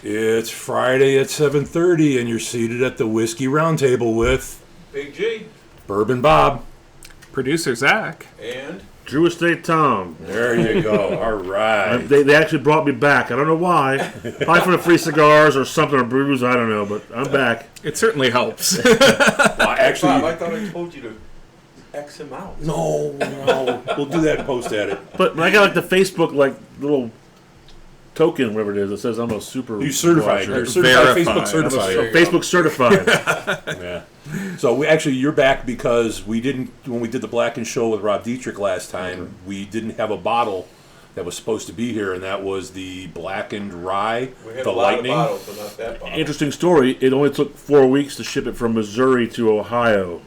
It's Friday at 7:30, and you're seated at the Whiskey Roundtable with Big G, Bourbon Bob, producer Zach, and Drew Estate Tom. There you go. All right. They actually brought me back. I don't know why. Probably for the free cigars or something or brews. I don't know, but I'm back. It certainly helps. Well, actually, Bob, I thought I told you to X him out. no, we'll do that in post edit. But I got like the Facebook little token, whatever it is, that says I'm a super. You certified. watcher. You're certified. Verified. Facebook certified. So Facebook certified. Yeah. So you're back because we didn't, when we did the Blacken show with Rob Dietrich last time, we didn't have a bottle that was supposed to be here, and that was the Blackened Rye We had The a lot Lighting. of bottles, but not that bottle. Interesting story. It only took 4 weeks to ship it from Missouri to Ohio.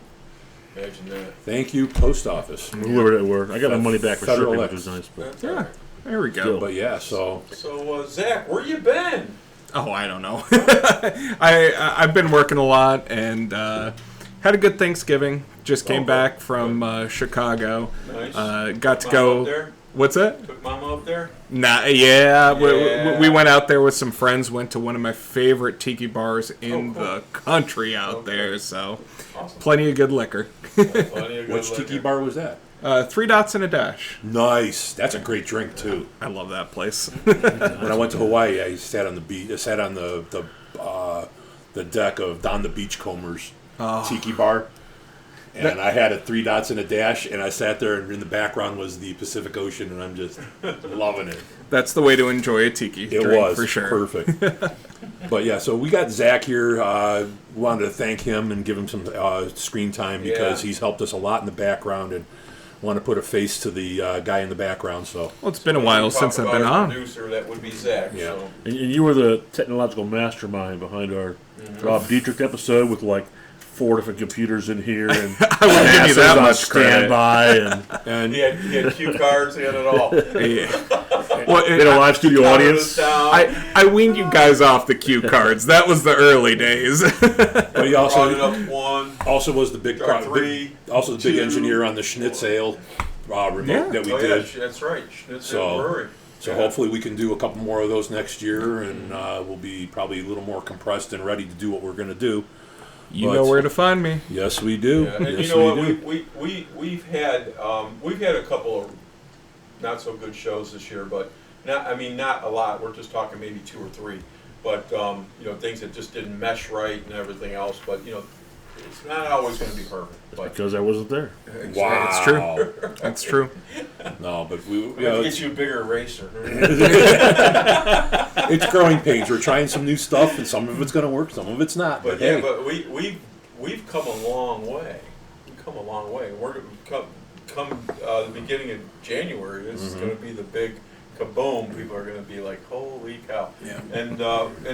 Imagine that. Thank you, Post Office. Whoever they were. I got my money back for Federal shipping, X. which was nice. But That's all Yeah, right. there we go. Still. But yeah, so So, Zach, where you been? Oh, I don't know. I've been working a lot and had a good Thanksgiving. Just came Okay. back from Chicago. Nice. Got to Mama go. up there? What's that? Took Mama up there? Nah, yeah. Yeah. We went out there with some friends. Went to one of my favorite tiki bars in Oh, cool. the country out Okay. there. So Awesome. plenty of good liquor. Plenty of good which tiki liquor. bar was that? 3 Dots and a Dash. Nice. That's a great drink too. I love that place. When I went to Hawaii, I sat on the beach. I sat on the deck of Don the Beachcomber's tiki bar, and I had a 3 Dots and a Dash, and I sat there, and in the background was the Pacific Ocean, and I'm just loving it. That's the way to enjoy a tiki It drink was for sure. perfect. But yeah, so we got Zach here. We wanted to thank him and give him some screen time because Yeah. he's helped us a lot in the background, and want to put a face to the guy in the background. So Well, it's been a while Talk since I've about been our on. Producer, that would be Zach. Yeah. So. and you were the technological mastermind behind our Rob Dietrich episode with like 4 different computers in here and I wouldn't give you that on much credit. standby and He had cue cards, he had it all. Yeah. Well, we had a live studio Counted audience. us down, I weaned you guys off the cue cards. That was the early days. but he brought it also up 1, also was the big, Got 3, also the big 2. engineer on the Schnitzel remote Yeah. that we oh, did. yeah, that's right. Schnitzel So- Brewery. So Yeah. hopefully we can do a couple more of those next year, and we'll be probably a little more compressed and ready to do what we're going to do. You But- know where to find me. Yes, we do. Yeah, and yes, you know we what? do. We've had a couple of not so good shows this year, but not a lot. We're just talking maybe 2 or 3, but things that just didn't mesh right and everything else. But it's not always going to be perfect. But Because I wasn't there. Wow. It's true. That's true. No, but we we have to get you a bigger eraser. it's growing pains. We're trying some new stuff, and some of it's going to work, some of it's not. But, But yeah, hey, but we've come a long way. We've come a long way. We're come the beginning of January. This is going to be the big kaboom. People are going to be like, "Holy cow!" Yeah. And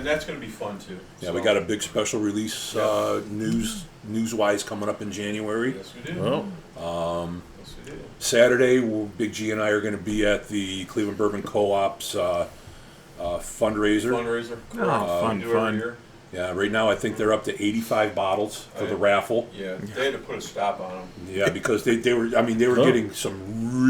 that's going to be fun too. yeah, So, we got a big special release news-wise coming up in January. Yes, we do. Well, Yes, we do. Saturday, Big G and I are going to be at the Cleveland Bourbon Co-op's fundraiser. Fundraiser. Oh, fun, We do every fun. year. Yeah, right now I think they're up to 85 bottles for the raffle. Yeah, they had to put a stop on them. Yeah, because they were Oh. getting some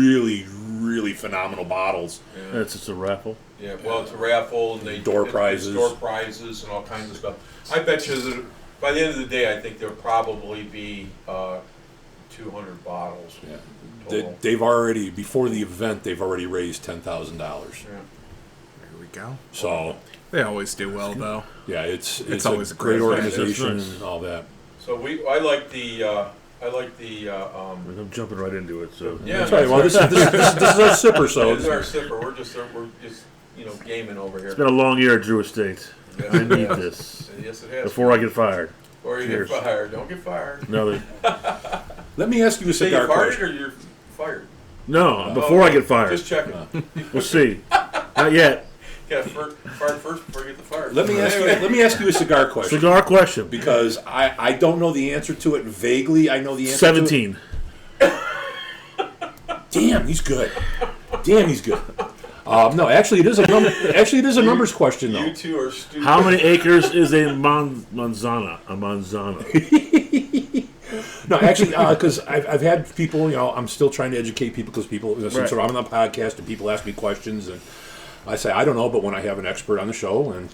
really phenomenal bottles. Yeah. it's just a raffle. Yeah, well, it's a raffle, and they Door it's prizes. door prizes, and all kinds of stuff. I bet you that by the end of the day, I think there'll probably be 200 bottles. Yeah. Total. They've already, before the event, they've already raised $10,000. Yeah. There we go. So, They always do well, though. yeah, it's always a a great great organization event. and all that. So I like the I'm jumping right into it. So Yeah. That's right. Well, this is our sipper, so this is our sipper. We're just gaming over here. it's been a long year at Drew Estate. Yes, I need it has. this Yes, it has. before I get fired. Before you Cheers. get fired, don't get fired. No, let me ask you a Say cigar you're fired question. or you're fired. no, before I get fired. Just checking. We'll see. Not yet. Get fired first before you get the fire. Let me ask you a cigar question. Cigar question. Because I don't know the answer to it vaguely. I know the answer 17. to it. Damn, he's good. Damn, he's good. No, actually, it is a number. Actually, it is a numbers question, though. You two are stupid. How many acres is a manzana? A manzana. No, actually, because I've had people. I'm still trying to educate people because people. Since I'm on the podcast and people ask me questions, and I say I don't know, but when I have an expert on the show, and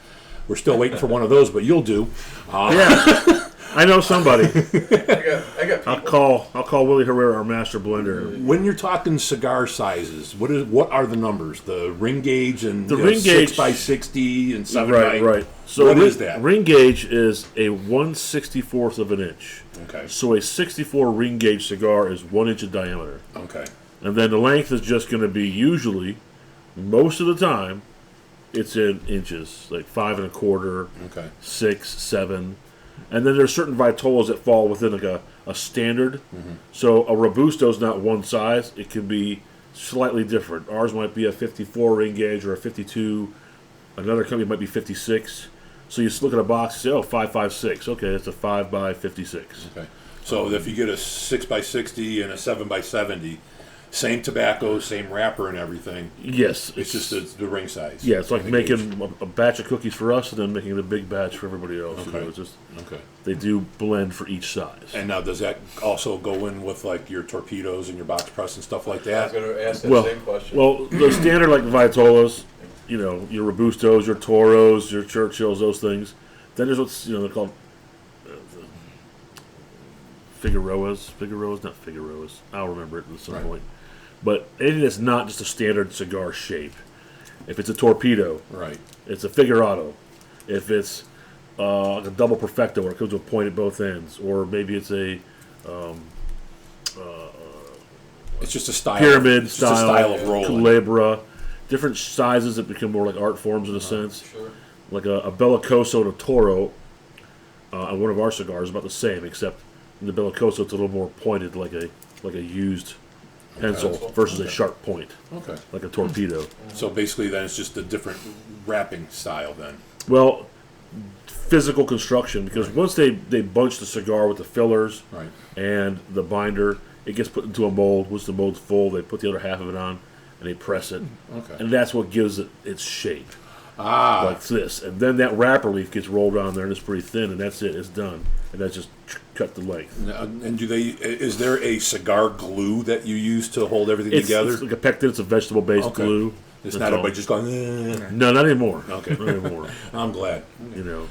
We're still waiting for one of those, but you'll do. Yeah, I know somebody. I got people. I'll call Willie Herrera, our master blender. When you're talking cigar sizes, what are the numbers? The ring gauge and The ring gauge 6x60 and 7 Right. So what is that? Ring gauge is a 1/64th of an inch. Okay. So a 64 ring gauge cigar is 1 inch in diameter. Okay. And then the length is just going to be usually, most of the time, it's in inches, like 5 1/4, Okay. 6, 7. And then there's certain Vitolas that fall within like a standard. So a Robusto is not one size. It can be slightly different. Ours might be a 54 ring gauge or a 52. Another company might be 56. So you just look at a box and say, oh, 5.56. Okay, it's a 5x56. Okay. So if you get a 6x60 and a 7x70, same tobacco, same wrapper and everything. Yes. It's just the ring size. Yeah, it's like The making gauge. a batch of cookies for us and then making a big batch for everybody else. Okay. You know, it's just, Okay. they do blend for each size. And now does that also go in with like your torpedoes and your box press and stuff like I was that? going to ask that same question. Well, the standard like Vitolas, you know, your Robustos, your Toros, your Churchills, those things. Then there's what's, you know, they're called Figueroas, not Figueroas. I'll remember it at some Right. point. But anything that's not just a standard cigar shape. If it's a torpedo, Right. it's a figurado. If it's like a double perfecto where it comes with a point at both ends, or maybe it's a It's just a style. pyramid It's just a style of rolling. Culebra, different sizes that become more like art forms in a sense. Sure. Like a Bellicoso and a Toro, on one of our cigars, is about the same, except in the Bellicoso it's a little more pointed, like a used pencil versus a sharp point, Okay. like a torpedo. So basically, then it's just a different wrapping style. Then. Well, physical construction, because once they bunch the cigar with the fillers Right. and the binder, it gets put into a mold. Once the mold's full, they put the other half of it on and they press it, Okay. and that's what gives it its shape, Ah. like this. And then that wrapper leaf gets rolled on there, and it's pretty thin, and that's it. It's done, and that's just cut the length. And do they? Is there a cigar glue that you use to hold everything It's together? like a pectin. It's a vegetable-based Okay. glue. It's That's not all. everybody just going. No, not anymore. Okay. Not anymore. I'm glad. You know.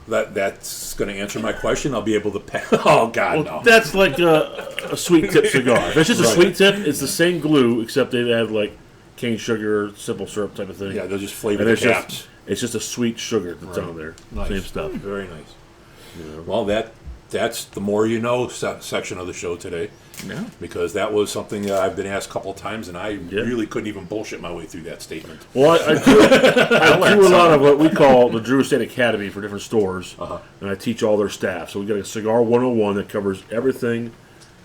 That's going to answer my question. I'll be able to. Oh God, Well, no. that's like a sweet tip cigar. If it's just a Right. sweet tip, it's the same glue, except they add like cane sugar, simple syrup type of thing. Yeah, they'll just flavor And the it's caps. just, it's just a sweet sugar that's Right. on there. Nice. Same stuff. Very nice. You know. Well, that's the more you know section of the show today, Yeah. because that was something that I've been asked a couple of times, and I really couldn't even bullshit my way through that statement. Well, I do a lot of what we call the Drew Estate Academy for different stores, and I teach all their staff. So we got a Cigar 101 that covers everything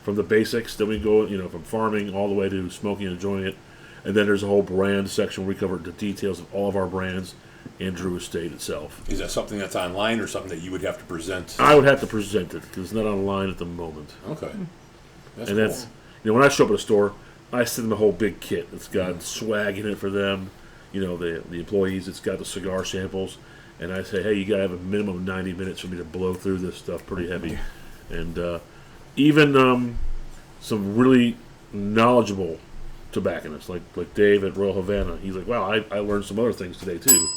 from the basics. Then we go, you know, from farming all the way to smoking and enjoying it. And then there's a whole brand section where we cover the details of all of our brands and Drew Estate itself. Is that something that's online or something that you would have to present? I would have to present it because it's not online at the moment. Okay. That's And cool. that's, you know, when I show up at a store, I send them a whole big kit. It's got swag in it for them, you know, the employees. It's got the cigar samples. And I say, hey, you got to have a minimum of 90 minutes for me to blow through this stuff pretty heavy. And even some really knowledgeable tobacconists, like Dave at Royal Havana. He's like, wow, I learned some other things today, too,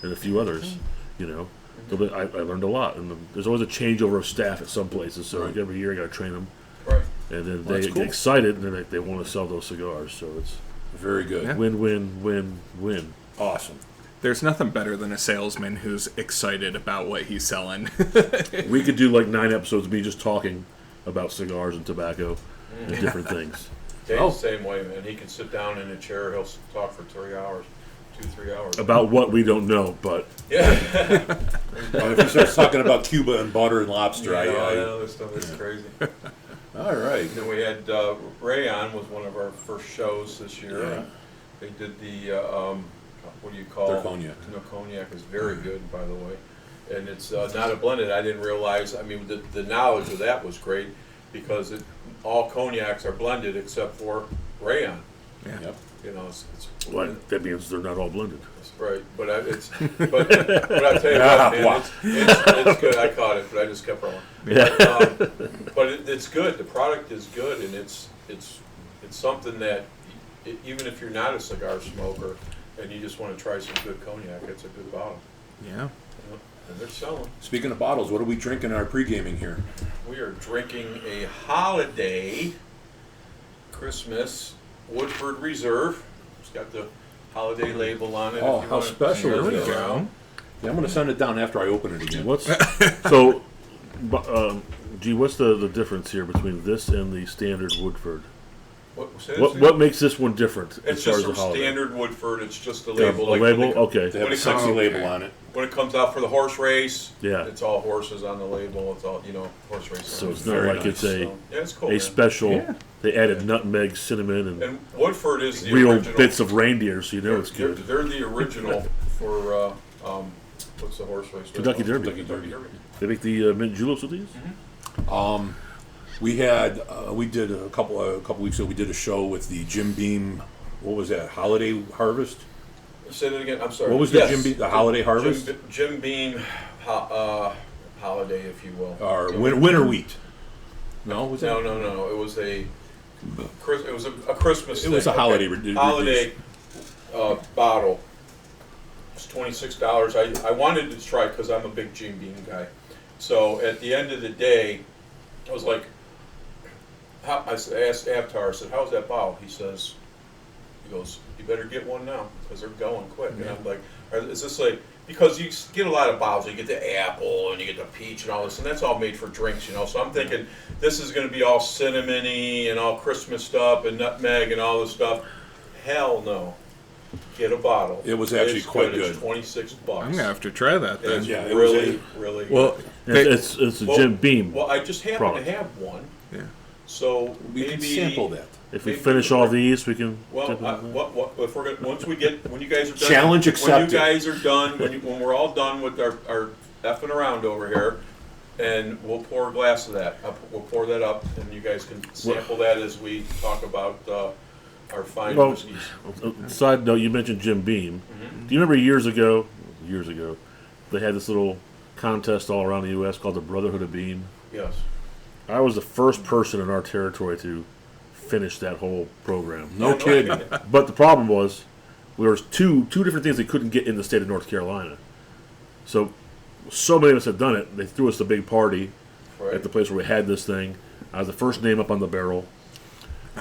and a few others, you know. So I learned a lot. And there's always a changeover of staff at some places, so like every year I got to train them. Right. And then Well, they that's get cool. excited, and then they want to sell those cigars. So it's Very good. win, win, win, win. Awesome. There's nothing better than a salesman who's excited about what he's selling. We could do like 9 episodes of me just talking about cigars and tobacco and different things. Dave's Oh. the same way, man. He can sit down in a chair. He'll talk for 3 hours, 3 hours. About what we don't know, but Yeah. Well, if he starts talking about Cuba and butter and lobster, Yeah, all that I other stuff is crazy. all right. And then we had Ray on was one of our first shows this year. Yeah. They did the what do you call Their cognac. No, cognac is very good, by the way, and it's not a blended. I didn't realize. I mean, the knowledge of that was great because all cognacs are blended except for Rayon. Yep. You know, it's what, that means they're not all blended. right. But I tell you what, man, Wow. it's good. I caught it, but I just kept rolling. Yeah. But it's good. The product is good, and it's something that even if you're not a cigar smoker and you just want to try some good cognac, it's a good bottle. Yeah. And they're selling. Speaking of bottles, what are we drinking in our pre-gaming here? We are drinking a holiday Christmas Woodford Reserve. It's got the holiday label on it. Oh, if you how wanna special pass is it this? around. Yeah, I'm going to send it down after I open it again. What's what's the difference here between this and the standard Woodford? What makes this one different It's as far just as the a holiday? standard Woodford. It's just the Yeah, label. the like label? when it- Okay. They have When a it sexy comes- label on it. When it comes out for the horse race, Yeah. it's all horses on the label. It's all, horse racing. So it's not Very like nice. it's a Yeah, it's cool. a man. special. Yeah. They added nutmeg, cinnamon, and And Woodford is the real original. bits of reindeer, so you know it's They're, good. they're the original for what's the horse race? Kentucky Derby. Kentucky Derby. They make the mint juleps with these. We had we did a couple weeks ago. We did a show with the Jim Beam. What was that? Holiday Harvest. Say that again. I'm sorry. What was the Yes. Jim Beam? The Holiday Harvest Jim Beam holiday, if you will. or winter wheat? No, was that? No. It was a Christmas. It was thing. a holiday Okay. re- Holiday bottle. It's $26. I wanted to try because I'm a big Jim Beam guy. So at the end of the day, I was like, I asked Aptar, I said, "How's that bottle?" He goes, "You better get one now because they're going quick." And I'm like, "Is this like?" Because you get a lot of bottles, you get the apple and you get the peach and all this, and that's all made for drinks, So I'm thinking this is going to be all cinnamony and all Christmas stuff and nutmeg and all this stuff. Hell no. Get a bottle. It was actually It's quite It's good. $26. I'm gonna have to try that then. It's Yeah, it was really, really good. Well, It's a Well- Jim Beam. Well, I just happen product. to have one, yeah. so We maybe can sample that. If we maybe finish all these, we can. Well, dip into that. what if we're gonna, when you guys are done, Challenge when accepted. you guys are done, when we're all done with our effing around over here, and we'll pour a glass of that. We'll pour that up, and you guys can sample that as we talk about our fine Well, whiskeys. Side note, you mentioned Jim Beam. Do you remember years ago, they had this little contest all around the U.S. called the Brotherhood of Beam? Yes. I was the first person in our territory to finish that whole program. No kidding. But the problem was, there was two different things they couldn't get in the state of North Carolina. So many of us had done it. They threw us a big party Right. at the place where we had this thing. I was the first name up on the barrel.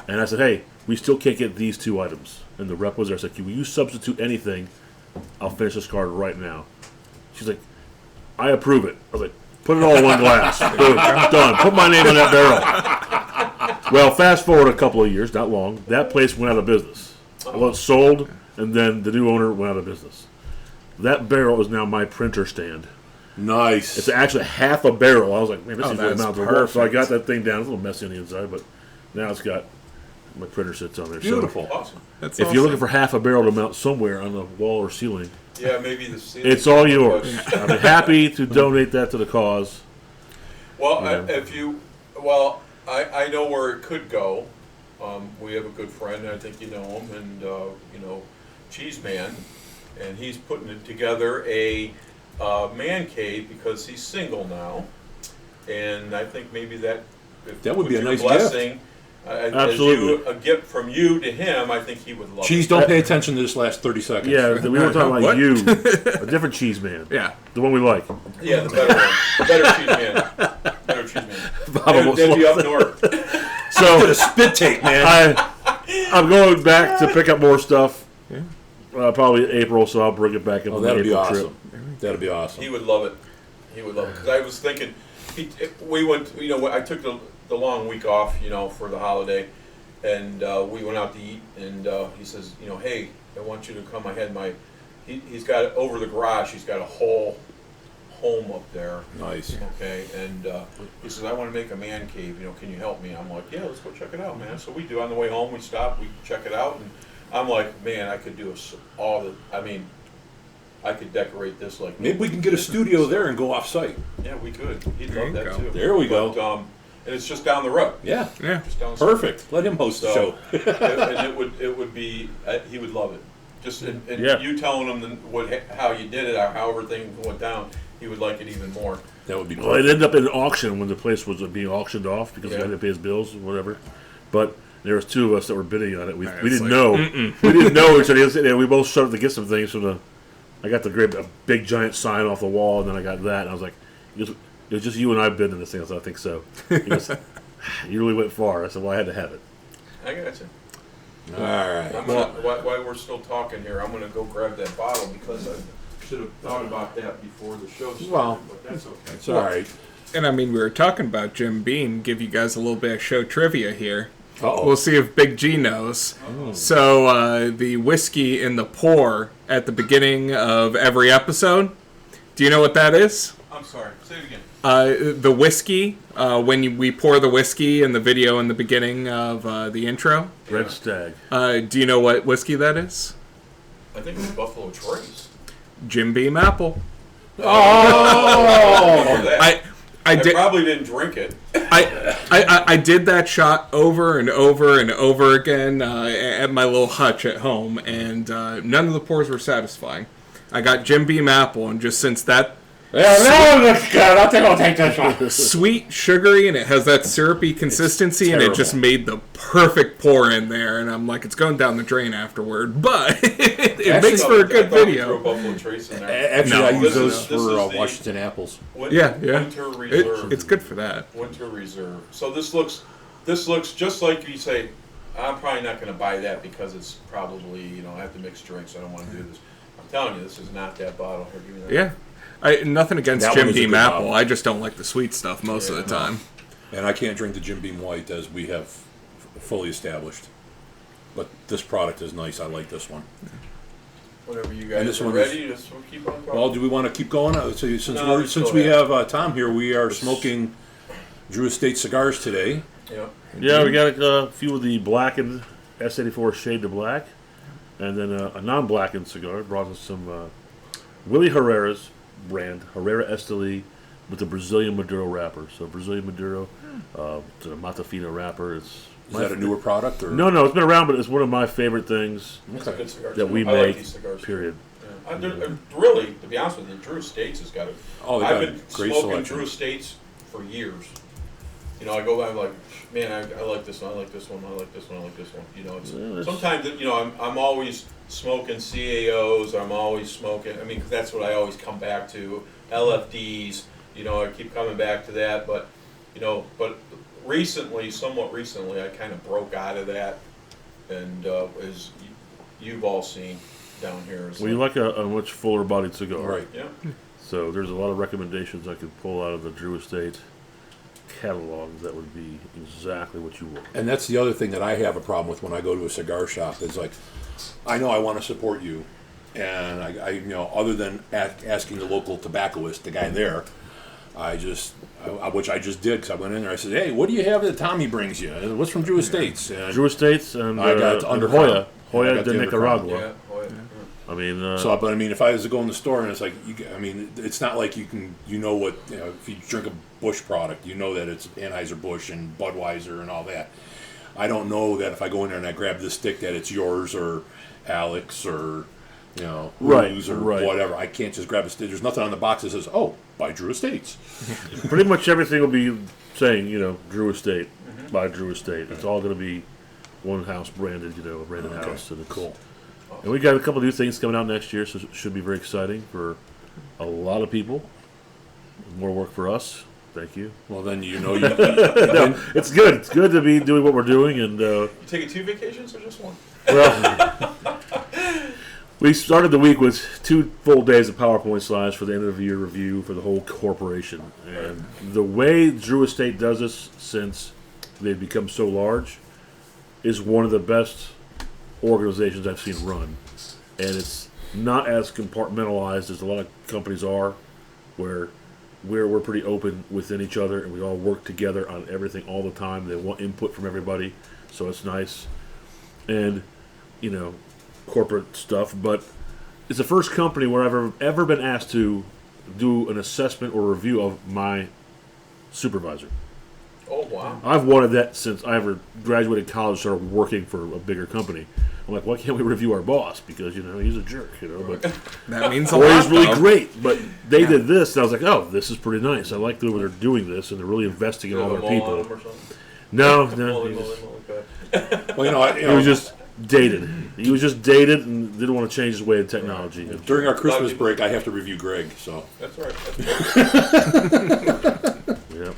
And I said, hey, we still can't get these two items. And the rep was there. I said, will you substitute anything? I'll finish this card right now. She's like, I approve it. I was like, put it all in one glass. Boom, done. Put my name on that barrel. Well, fast forward a couple of years, not long, that place went out of business. Well, it sold, and then the new owner went out of business. That barrel is now my printer stand. Nice. It's actually half a barrel. I was like, man, this is that's amount of work. So I perfect. got that thing down. It's a little messy on the inside, but now it's got my printer sits on there. Beautiful. Awesome. That's So if awesome. you're looking for half a barrel to mount somewhere on the wall or ceiling, Yeah, maybe the ceiling. it's all yours. I'm happy to donate that to the cause. Well, Yeah. I know where it could go. We have a good friend, I think you know him, and Cheese Man, and he's putting it together a man cave because he's single now, and I think maybe that That would be a with your nice blessing, Absolutely. As a gift from you to him, I think he would love Cheese, it. don't pay attention to this last 30 seconds. Yeah, we weren't talking about What? you. A different cheese man. Yeah. The one we like. Yeah, the better one, the better cheese man, better cheese man. Bob almost They'd be lost up north. Put So a spit take, man. I'm going back to pick up more stuff. Probably April, so I'll bring it back in Oh, on that'd the be April awesome. trip. That'd be awesome. He would love it. He would love it because I was thinking, we went. I took the long week off, for the holiday, and we went out to eat. And he says, hey, I want you to come. I had he's got over the garage. He's got a whole home up there. Nice. Okay, and he says, I want to make a man cave. Can you help me? I'm like, yeah, let's go check it out, man. So we do. On the way home, we stop. We check it out, and I'm like, man, I could do I could decorate this like. Maybe we can get a studio there and go off-site. Yeah, we could. He'd There love you that go. too. There we go. But, and it's just down the road. Yeah. Yeah. Just down the street. Perfect. Let him host the show. So, and it would be. He would love it. Just and Yeah. you telling him how you did it, or how everything went down, he would like it even more. That would be Well, it perfect. ended up in an auction when the place was being auctioned off because he Yeah. had to pay his bills or whatever. But there was two of us that were bidding on it. We It's didn't like, know. We didn't know each other. We both started to get some things from I got a big giant sign off the wall, and then I got that, and I was like, it was just you and I bidding this thing. I said, I think so. He goes, you really went far. I said, well, I had to have it. I got you. All right. While we're still talking here, I'm gonna go grab that bottle because I should have thought about that before the show started. Well, but that's okay. It's all right. And I mean, we were talking about Jim Beam. Give you guys a little bit of show trivia here. Uh-oh. We'll see if Big G knows. Oh. So, the whiskey in the pour at the beginning of every episode. Do you know what that is? I'm sorry. Say it again. The whiskey, when we pour the whiskey in the video in the beginning of the intro. Red Stag. Do you know what whiskey that is? I think it's Buffalo Trace. Jim Beam Apple. I I did. probably didn't drink it. I did that shot over and over and over again at my little hutch at home, and none of the pours were satisfying. I got Jim Beam Apple, and just since that that's good. I think I'll take that one. sweet, sugary, and it has that syrupy consistency, and it just made the perfect pour in there. And I'm like, it's going down the drain afterward, but it makes for a good I throw video. Buffalo Trace in there. Actually, No. I use This those is for the- Washington apples. Yeah. Winter Reserve. It's good for that. Winter Reserve. So this looks just like you say. I'm probably not going to buy that because it's probably I have to mix drinks. I don't want to do this. I'm telling you, this is not that bottle. Here, give me that. Yeah. Nothing against That Jim one is a Beam good Apple. bottle. I just don't like the sweet stuff most of the time. And I can't drink the Jim Beam White as we have fully established. But this product is nice. I like this one. Whenever you And guys this are one is- ready, just we'll keep on talking. Well, do we want to keep going? So since No, let's since go we ahead. have Tom here, we are smoking Drew Estate cigars today. Yeah. Yeah, we got a few of the blackened S84 Shade to Black, and then a non-blackened cigar. Brought us some Willie Herrera's brand, Herrera Esteli, with the Brazilian Maduro wrapper. So Brazilian Maduro, it's a Matafina wrapper. Is that a newer product? Or? No, it's been around, but it's one of my favorite things It's a good cigar. that too. we I like make, these cigars. period. Yeah. Really, to be honest with you, Drew Estates has got it. Oh, they I've got been great smoking selection. Drew Estates for years. I go back, I'm like, man, I like this one, I like this one, I like this one, I like this one. It's sometimes I'm always smoking CAOs. I'm always smoking. I mean, 'cause that's what I always come back to. LFDs. I keep coming back to that, but somewhat recently, I kind of broke out of that, and as you've all seen down here. Well, you like a much fuller bodied cigar. Right. Yeah. So there's a lot of recommendations I could pull out of the Drew Estate catalog that would be exactly what you want. And that's the other thing that I have a problem with when I go to a cigar shop. Is like, I know I want to support you, and I other than asking the local tobaccoist, the guy there, which I just did because I went in there. I said, "Hey, what do you have that Tommy brings you? What's from Drew Estates?" And Drew Estates and I got and Undercrown. Hoya I got de the Nicaragua. Yeah. Oh, yeah. I mean, but I mean, if I was to go in the store and it's like, it's not like you can, what, if you drink a Busch product, that it's Anheuser-Busch and Budweiser and all that. I don't know that if I go in there and I grab this stick that it's yours or Alex or, Right, Lou's or right. whatever. I can't just grab a stick. There's nothing on the box that says, oh, by Drew Estates. pretty much everything will be saying, Drew Estate by Drew Estate. It's all going to be one house branded, a branded house. And it's Cool. And we got a couple new things coming out next year, so it should be very exciting for a lot of people. More work for us. Thank you. Well, then No, it's good. It's good to be doing what we're doing, and You taking 2 vacations or just one? well, we started the week with 2 full days of PowerPoint slides for the end of the year review for the whole corporation. And the way Drew Estate does this, since they've become so large, is one of the best organizations I've seen run. And it's not as compartmentalized as a lot of companies are, where we're pretty open within each other and we all work together on everything all the time. They want input from everybody, so it's nice. And corporate stuff, but it's the first company where I've ever been asked to do an assessment or review of my supervisor. Oh, wow. I've wanted that since I ever graduated college and started working for a bigger company. I'm like, why can't we review our boss? Because, he's a jerk, but That means a or lot. he's really though. great. But they did this, and I was like, oh, this is pretty nice. I like the way they're doing this, and they're really investing in all their people. Or something? No, Moly, he moly, just- moly, good. Well, it was just dated. He was just dated and didn't want to change his way of technology. During our Christmas break, I have to review Greg. So That's all right. Yeah.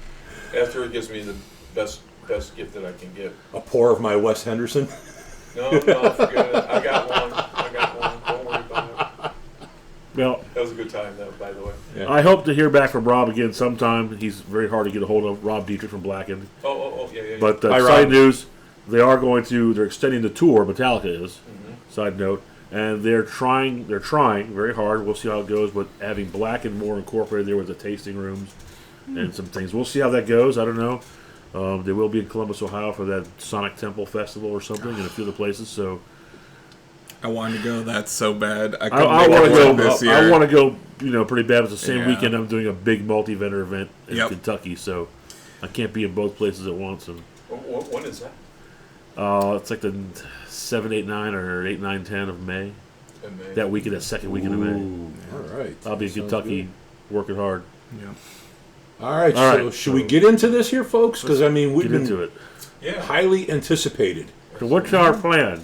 After it gives me the best gift that I can give. a pour of my Wes Henderson. No, forget it. I got one. Don't worry about it. Well, That was a good time, though, by the way. Yeah. I hope to hear back from Rob again sometime. He's very hard to get a hold of. Rob Dietrich from Blackend. Yeah. But Hi, side Rob. news, they're extending the tour. Metallica is. Side note, and they're trying very hard. We'll see how it goes. But having Blackend more incorporated there with the tasting rooms and some things, we'll see how that goes. I don't know. They will be in Columbus, Ohio for that Sonic Temple Festival or something, and a few other places. So I wanted to go. That's so bad. I I want to go this year. I want to go. Pretty bad. It's the same Yeah. weekend I'm doing a big multi-vendor event in Yep. Kentucky, so I can't be in both places at once. And When is that? it's like the 7, 8, 9, or 8, 9, 10 of May. In May. That weekend, that second weekend of May. Ooh, all right. I'll be in Sounds Kentucky good. working hard. Yeah. All right. All So right, should we get into this here, folks? Because I mean, we've Get been into it. Yeah. highly anticipated. So what's our plan?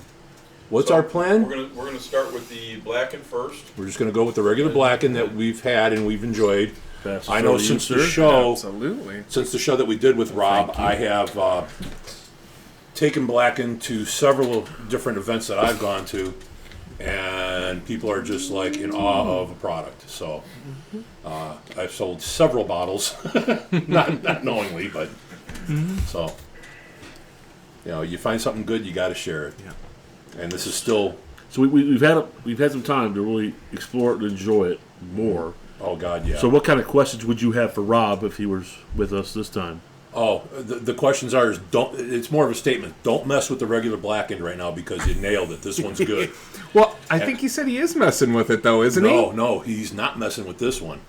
What's So our plan? We're gonna start with the Blacken first. We're just going to go with the regular Blacken that we've had and we've enjoyed. Pass I this know over to you, since the sir. show, Absolutely. since the show that we did with Rob, I have taken Blacken to several different events that I've gone to, and people are just like in awe of a product. So I've sold several bottles, not knowingly, but so you find something good, you got to share it. Yeah. And this is still, So we've had some time to really explore it and enjoy it more. oh God, yeah. So what kind of questions would you have for Rob if he was with us this time? Oh, the questions are: don't. It's more of a statement. Don't mess with the regular Blackend right now because you nailed it. This one's good. Well, I think he said he is messing with it, though, isn't No, he's not messing with this one.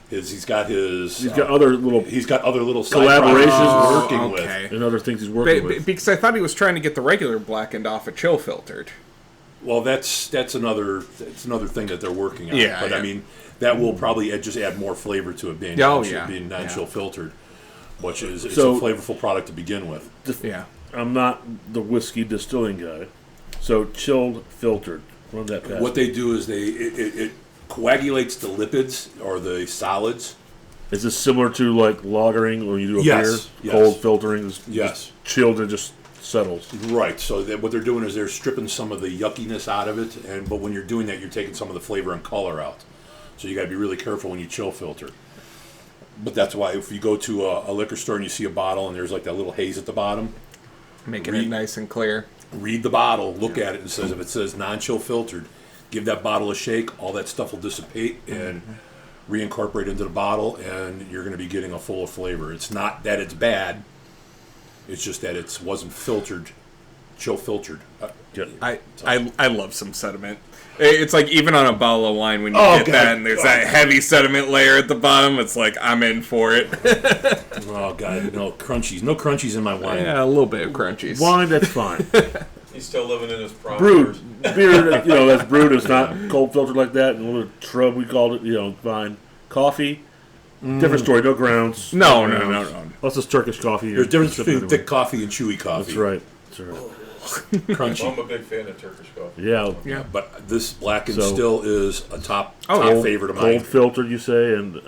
He's got other little side collaborations projects he's Oh, working okay. with. and other things he's working with. Because I thought he was trying to get the regular Blackened off a chill filtered. Well, that's another thing that they're working on. Yeah, but yeah. I mean that will probably just add more flavor to it being being non-chill filtered, which is it's So- a flavorful product to begin with. Yeah. I'm not the whiskey distilling guy, so chilled filtered. Run that past. What they do is it coagulates the lipids or the solids. Is this similar to like lagering when you do a Yes, beer? yes. Cold filtering is Yes. just chilled and just settles. Right. So what they're doing is they're stripping some of the yuckiness out of it, but when you're doing that, you're taking some of the flavor and color out. So you got to be really careful when you chill filter. But that's why if you go to a liquor store and you see a bottle and there's like that little haze at the bottom, Making it nice and clear. read the bottle, look at it, and says if it says non-chill filtered, give that bottle a shake. All that stuff will dissipate and reincorporate into the bottle, and you're going to be getting a full of flavor. It's not that it's bad. It's just that it wasn't filtered, chill filtered. I love some sediment. It's like even on a bottle of wine when you Oh, get God. that and there's that heavy sediment layer at the bottom. It's like I'm in for it. Oh God, no crunchies in my wine. Yeah, a little bit of crunchies. Wine, that's fine. He's still living in his prom Brewed years. beer, that's brewed. It's not cold filtered like that. And a little shrub, we called it. Fine. Coffee, different story. No grounds. No. What's this Turkish coffee? There's a difference between Anyway. thick coffee and chewy coffee. That's right. Crunchy. Well, I'm a big fan of Turkish coffee. Yeah. Yeah. But this Blacken So- still is a top yeah. favorite of Cold mine. filtered, you say, and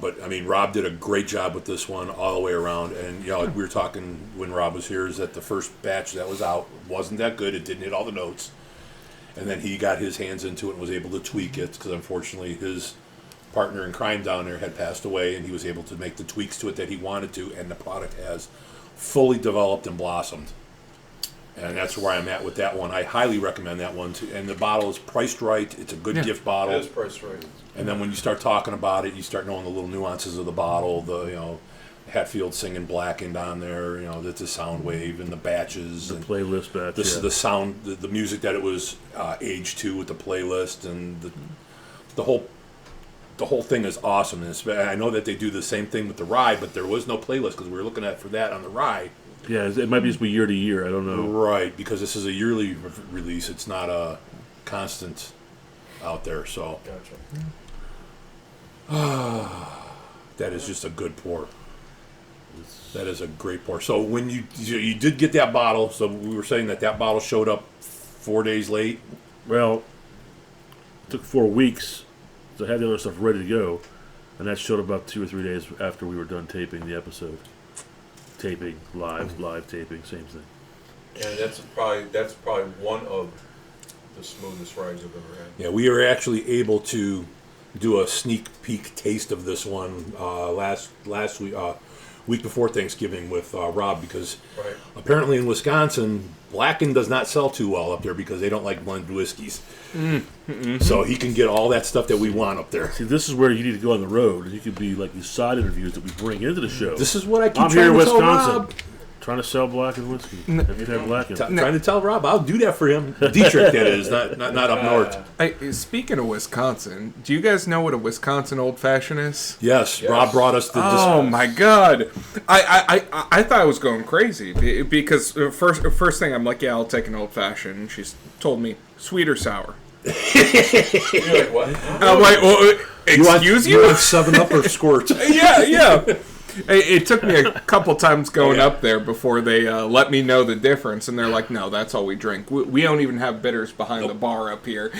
But I mean, Rob did a great job with this one all the way around. And we were talking when Rob was here is that the first batch that was out wasn't that good. It didn't hit all the notes. And then he got his hands into it and was able to tweak it because unfortunately his partner in crime down there had passed away, and he was able to make the tweaks to it that he wanted to, and the product has fully developed and blossomed. And that's where I'm at with that one. I highly recommend that one too. And the bottle is priced right. It's a good gift It bottle. is priced right. And then when you start talking about it, you start knowing the little nuances of the bottle. The Hatfield singing Blackened on there. That's the sound wave and the batches the and playlist batch. this yeah. is the sound, the music that it was aged to with the playlist and the whole thing is awesome. And I know that they do the same thing with the rye, but there was no playlist because we were looking at for that on the rye. Yeah, it might be just be year to year. I don't know. Right, because this is a yearly release. It's not a constant out there. So Gotcha. that is just a good pour. That is a great pour. So when you did get that bottle, so we were saying that bottle showed up 4 days late. Well, it took 4 weeks to have the other stuff ready to go, and that showed about 2 or 3 days after we were done taping the episode. Taping, live taping, same thing. And that's probably one of the smoothest rides I've ever had. Yeah, we were actually able to do a sneak peek taste of this one last week before Thanksgiving with Rob, because Right. apparently in Wisconsin, Blacken does not sell too well up there because they don't like blended whiskeys. So he can get all that stuff that we want up there. See, this is where you need to go on the road, and you could be like these side interviews that we bring into the show. This is what I keep I'm trying here in to tell Wisconsin, Rob. trying to sell Blacken whiskey. Have you had Blacken? Trying to tell Rob, I'll do that for him. Dietrich, that is, not up north. Hey, speaking of Wisconsin, do you guys know what a Wisconsin old fashioned is? Yes, Rob brought us the. Oh my God! I thought I was going crazy because first thing I'm like, yeah, I'll take an old fashioned. And she's told me sweet or sour. You're like, what? I'm like, well, excuse you? You want 7-Up or Squirt? Yeah. It took me a couple times going up there before they let me know the difference, and they're like, "No, that's all we drink. We don't even have bitters behind the bar up here."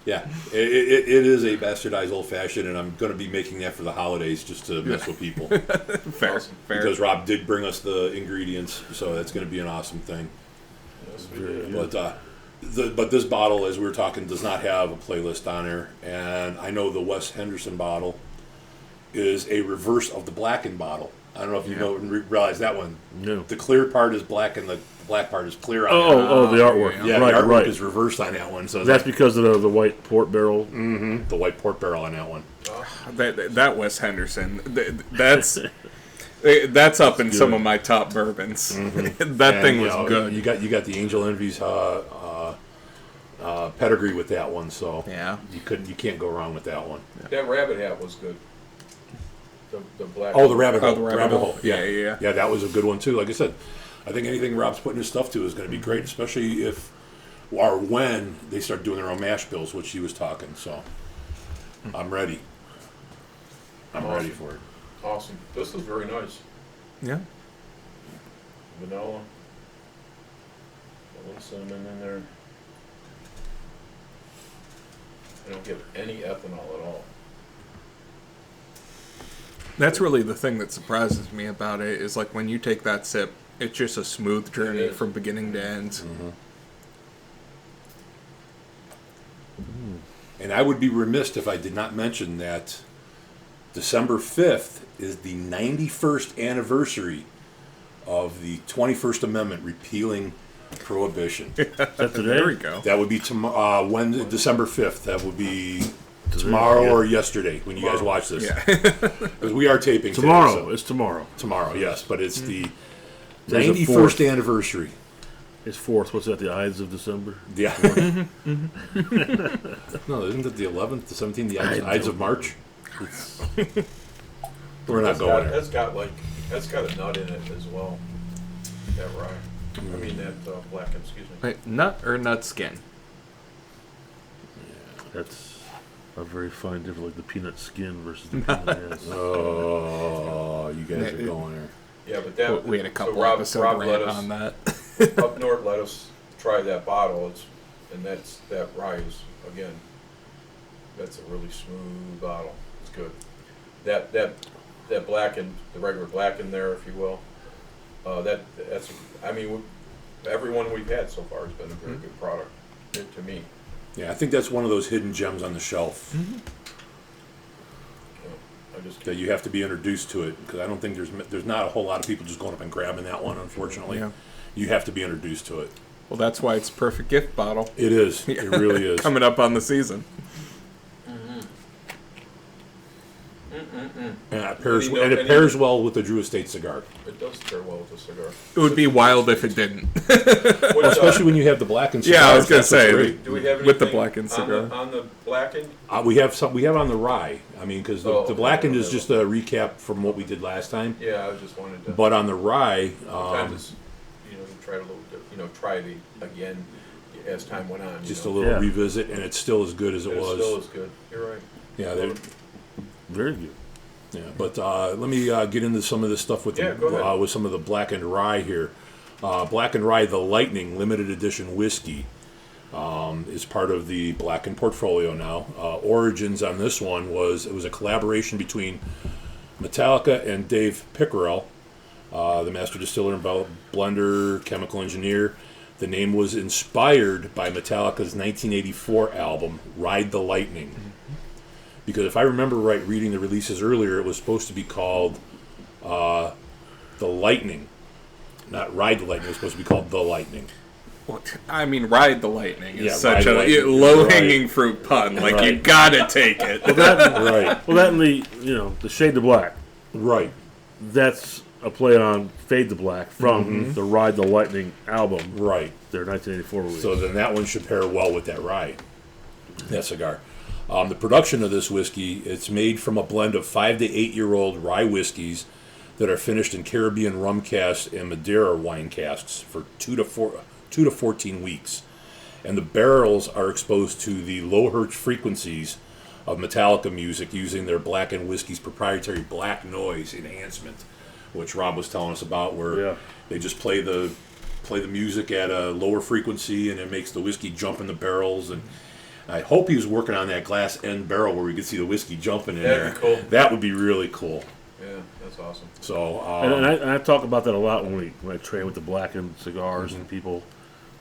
Yeah, it is a bastardized old fashioned, and I'm going to be making that for the holidays just to mess with people. Fair. Because Rob did bring us the ingredients, so that's going to be an awesome thing. Yes, we did. But this bottle, as we were talking, does not have a playlist on there, and I know the Wes Henderson bottle is a reverse of the Blacken bottle. I don't know if you know and realize that one. No. The clear part is black and the black part is clear on it. Oh, the artwork. Yeah, right, the artwork right. is reversed on that one. So That's because of the white port barrel. the white port barrel on that one. That Wes Henderson, that's up in some of my top bourbons. That thing was good. You got the Angel Envy's pedigree with that one, so Yeah. you can't go wrong with that one. That rabbit hat was good. The black. Oh, the rabbit hole. the rabbit hole. Yeah. Yeah, that was a good one too. Like I said, I think anything Rob's putting his stuff to is going to be great, especially if or when they start doing their own mash bills, which he was talking. So I'm ready. I'm ready for it. Awesome. This is very nice. Yeah. Vanilla. A little cinnamon in there. I don't get any ethanol at all. That's really the thing that surprises me about it is like when you take that sip, it's just a smooth journey from beginning to end. And I would be remiss if I did not mention that December 5th is the 91st anniversary of the 21st Amendment repealing Prohibition. There we go. That would be Wednesday, December 5th. That would be tomorrow or yesterday when you guys watch this. Yeah. Because we are taping Tomorrow. today, so- It's tomorrow. Tomorrow, yes. But it's the There's a 91st fourth. anniversary. It's 4th. What's that? The Ides of December? Yeah. No, isn't it the 11th, the 17th, the Ides of March? We're not going there. That's got a nut in it as well. That rye. I mean that Blacken. Excuse me. Wait, nut or nut skin? That's a very fine difference, like the peanut skin versus the peanut ass. Oh, you guys are going there. Yeah, but that We had a couple so Rob episodes let us on that. up north. Let us try that bottle. That rye is again. That's a really smooth bottle. It's good. That Blacken, the regular Blacken there, if you will. That's. I mean, everyone we've had so far has been a very good product to me. Yeah, I think that's one of those hidden gems on the shelf that you have to be introduced to it, because I don't think there's not a whole lot of people just going up and grabbing that one, unfortunately. Yeah. You have to be introduced to it. Well, that's why it's a perfect gift bottle. It is. It really is. Coming up on the season. And it Any- pairs well with the Drew Estate cigar. It does pair well with the cigar. It would be wild if it didn't. What, Especially when you have the blackened cigar. Yeah, I was gonna say, do we have anything with the Blackened on cigar. on the Blackened? We have on the rye. I mean, because Oh, the okay. blackened is just a recap from what we did last time. Yeah, I just wanted to. But on the rye, sometimes it's, try a little, try the again as time went on. just a little revisit, and it's still as good as it It was. still is good. You're right. Yeah, Very good. Yeah, but let me get into some of this stuff with go ahead. with some of the Blackened Rye here. Blackened Rye The Lighting limited edition whiskey is part of the Blacken portfolio now. Origins on this one was a collaboration between Metallica and Dave Pickerel, the master distiller and blender, chemical engineer. The name was inspired by Metallica's 1984 album, Ride the Lightning. Because if I remember right, reading the releases earlier, it was supposed to be called The Lightning. Not Ride the Lightning, it was supposed to be called The Lightning. I mean, Ride the Lightning is Yeah, such Ride a the Lightning. low-hanging fruit pun. Like, you gotta take it. Right. Well, that and the Shade to Black. Right. That's a play on Fade to Black from the Ride the Lightning album. Right. Their 1984 release. So then that one should pair well with that rye, that cigar. The production of this whiskey, it's made from a blend of 5 to 8 year old rye whiskeys that are finished in Caribbean rum casks and Madeira wine casks for 2 to 14 weeks. And the barrels are exposed to the low hertz frequencies of Metallica music using their Blacken Whiskey's proprietary black noise enhancement, which Rob was telling us about, where they just play the music at a lower frequency and it makes the whiskey jump in the barrels. And I hope he was working on that glass end barrel where we could see the whiskey jumping in there. That'd be cool. That would be really cool. Yeah, that's awesome. So and I talk about that a lot when I train with the Blackened cigars and people.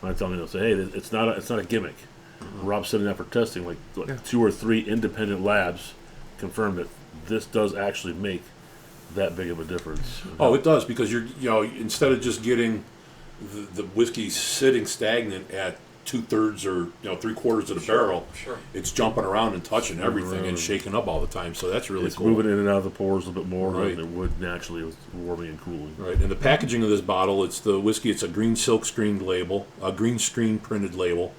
When I tell them, say, hey, it's not a gimmick. Rob's sitting out for testing. Like 2 or 3 independent labs confirmed that this does actually make that big of a difference. Oh, it does, because instead of just getting the whiskey sitting stagnant at 2/3 or 3/4 of the barrel, it's jumping around and touching everything and shaking up all the time. So that's really cool. It's moving in and out of the pores a little bit more Right. than it would naturally with warming and cooling. Right, and the packaging of this bottle, it's the whiskey. It's a green silk screened label, a green screen printed label,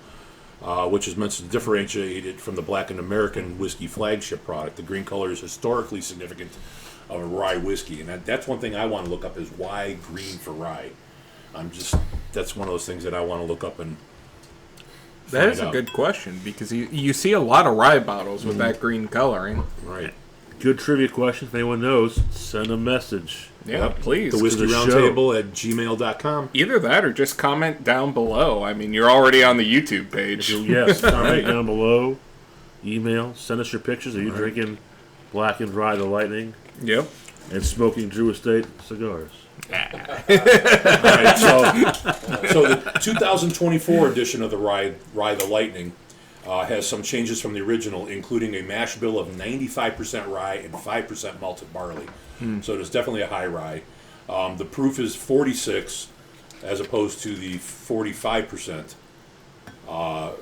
which is meant to differentiate it from the Blackened American whiskey flagship product. The green color is historically significant of a rye whiskey, and that's one thing I want to look up is why green for rye. That's one of those things that I want to look up and. That is a good question, because you see a lot of rye bottles with that green coloring. Right. Good trivia question. If anyone knows, send a message. Yeah, please. The Whiskey Roundtable at gmail.com. Either that or just comment down below. I mean, you're already on the YouTube page. Yes, comment down below. Email. Send us your pictures. Are you drinking Blackend Rye The Lighting Yep. and smoking Drew Estate cigars? All right, so the 2024 edition of the Rye The Lightning has some changes from the original, including a mash bill of 95% rye and 5% malted barley. So it's definitely a high rye. The proof is 46 as opposed to the 45%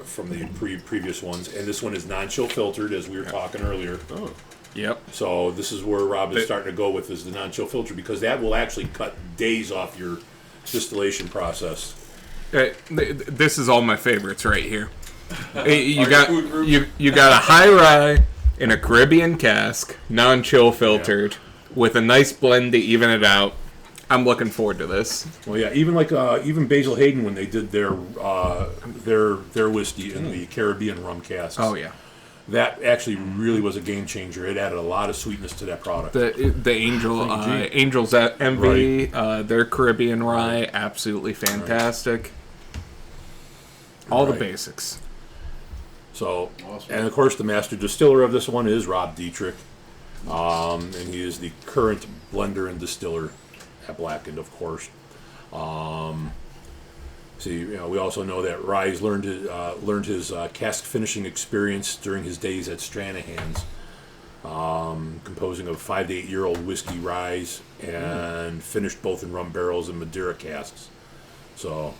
from the previous ones. And this one is non-chill filtered, as we were talking earlier. Oh. Yep. So this is where Rob is starting to go with, is the non-chill filter, because that will actually cut days off your distillation process. This is all my favorites right here. You got a high rye in a Caribbean cask, non-chill filtered, with a nice blend to even it out. I'm looking forward to this. Well, yeah, even Basil Hayden, when they did their whiskey in the Caribbean rum casks. Oh yeah. That actually really was a game changer. It added a lot of sweetness to that product. The Angel's Envy, their Caribbean rye, absolutely fantastic. All the basics. So, awesome. And of course, the master distiller of this one is Rob Dietrich, and he is the current blender and distiller at Blackend, of course. We also know that Rye's learned his cask finishing experience during his days at Stranahan's, composing of 5 to 8 year old whiskey ryes, and finished both in rum barrels and Madeira casks. So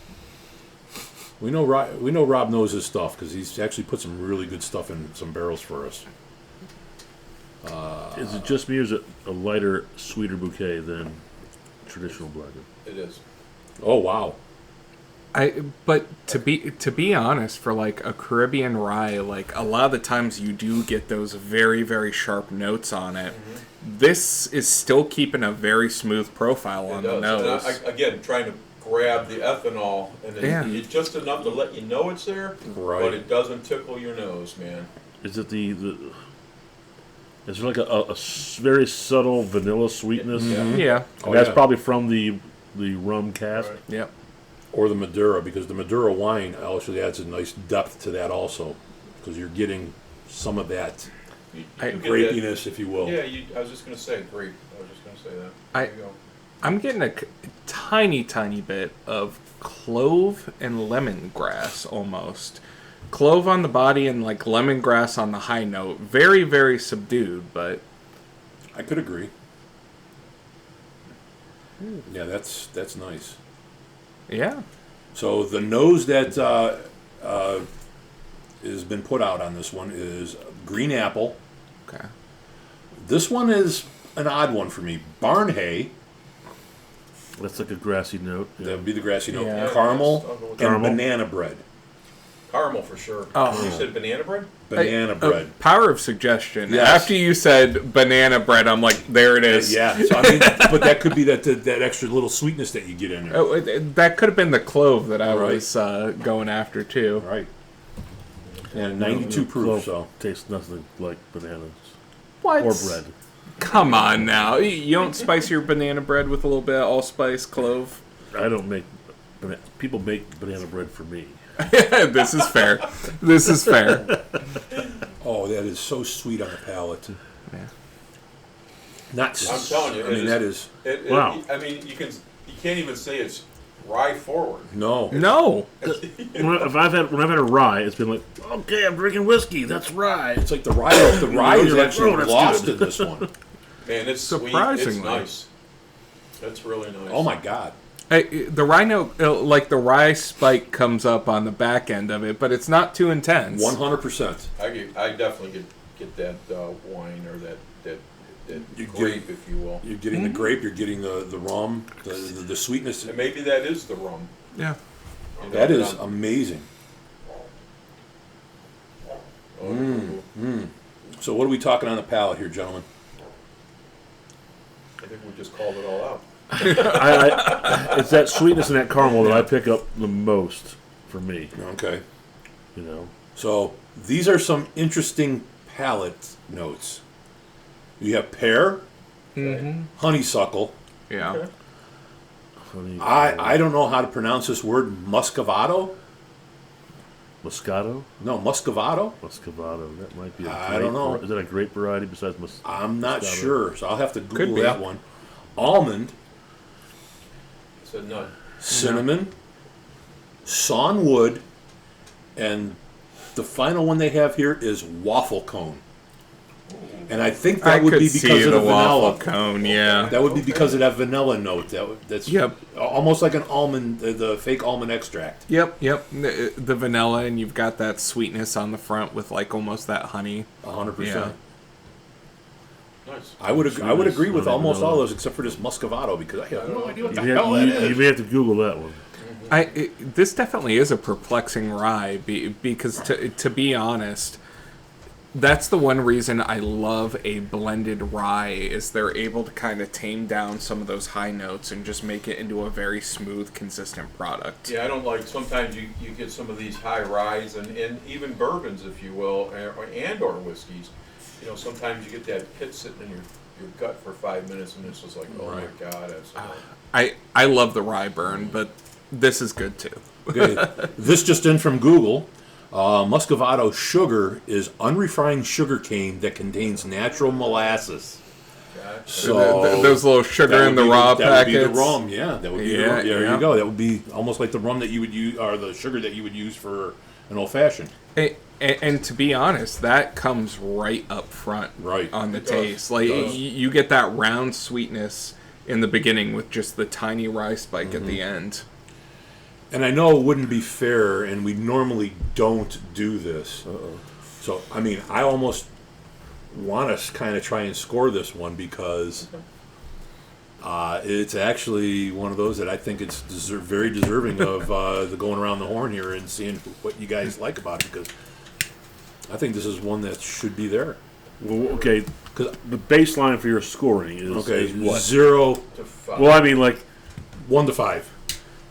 we know Rob knows his stuff, because he's actually put some really good stuff in some barrels for us. Is it just me, or is it a lighter, sweeter bouquet than traditional Blackend? It is. Oh wow. But to be honest, for like a Caribbean rye, like a lot of the times you do get those very, very sharp notes on it. Mm-hmm. This is still keeping a very smooth profile on the nose. And again, trying to grab the ethanol, and it's just enough to let you know it's there, but it doesn't tickle your nose, man. Is it the Is there like a very subtle vanilla sweetness? Yeah. And that's probably from the rum cask. Right. Yep. Or the Maduro, because the Maduro wine actually adds a nice depth to that also, because you're getting some of that You get grapiness, if you will. Yeah, I was just going to say grape. I was just going to say that. I- There you go. I'm getting a tiny bit of clove and lemongrass almost. Clove on the body and like lemongrass on the high note. Very, very subdued, but I could agree. Yeah, that's nice. yeah. So the nose that has been put out on this one is green apple. Okay. This one is an odd one for me. Barn hay. That's like a grassy note. That Yeah. would be the grassy note. Yeah. Caramel I'll go with and Caramel. banana bread. Caramel for sure. Oh. You said banana bread? Banana bread. Power of suggestion. Yes. After you said banana bread, I'm like, there it is. Yeah. So I mean, but that could be that extra little sweetness that you get in there. Oh, that could have been the clove that I Right. was going after too. Right. And 92 proof. Clove So tastes nothing like bananas What? or bread. Come on now. You don't spice your banana bread with a little bit of allspice, clove? I don't make people make banana bread for me. This is fair. This is fair. oh, that is so sweet on the palate. Yeah. Not. I'm telling you, I mean, that is Wow. I mean, you can't even say it's rye forward. no. No. When I've had a rye, it's been like, okay, I'm drinking whiskey. That's rye. It's like the rye. The rye is You're like, actually "Oh, that's lost good." in this one. Man, it's Surprisingly. sweet. It's nice. That's really nice. Oh my god. Hey, the rhino, like the rye spike comes up on the back end of it, but it's not too intense. 100%. I definitely get that wine or that You grape, get- if you will. You're getting the grape. You're getting the rum. The sweetness. And maybe that is the rum. Yeah. You know, That is but amazing. I'm- So what are we talking on the palate here, gentlemen? I think we just called it all out. It's that sweetness and that caramel that I pick up the most for me. Okay. You know, So these are some interesting palate notes. You have pear, honeysuckle. Yeah. Okay. honey, I don't know how to pronounce this word. Muscovado? Moscato, No, Muscovado. Muscovado. That might be. I don't know. Is that a grape variety besides I'm not Moscato? sure, so I'll have to Google be. that one. Almond, It's a nut. cinnamon, sawn wood, and the final one they have here is waffle cone. And I think that I would could be see because of the the waffle vanilla. cone, yeah. That would be because of that vanilla note. That's Yep. almost like an almond, the fake almond extract. Yep. The vanilla, and you've got that sweetness on the front with like almost that honey. 100%. Nice. I would agree with Honey almost vanilla. all those except for this Muscovado because I have no idea what the You, hell that you is. may have to Google that one. This definitely is a perplexing rye because to be honest, that's the one reason I love a blended rye is they're able to kind of tame down some of those high notes and just make it into a very smooth, consistent product. Yeah, I don't like, sometimes you get some of these high ryes and even bourbons, if you will, or whiskeys. You know, sometimes you get that pit sitting in your gut for 5 minutes and it's just like, oh Right. my God, that's I love the rye burn, but this is good too. Okay, this just in from Google. Muscovado sugar is unrefined sugar cane that contains natural molasses. So Those little sugar that in would the be raw that packets. would be the rum, yeah. That would be the Yeah, rum. There yeah. you go. That would be almost like the rum that you would use, or the sugar that you would use for an old fashioned. And to be honest, that comes right up front Right. on the It does. taste. Like It does. you get that round sweetness in the beginning with just the tiny rye spike at the end. And I know it wouldn't be fair, and we normally don't do this. So, I mean, I almost want to kind of try and score this one because it's actually one of those that I think it's very deserving of the going around the horn here and seeing what you guys like about it because I think this is one that should be there. Well, okay, 'Cause- the baseline for your scoring is, Okay, is what? 0, to 5. Well, I mean, like, 1 to 5.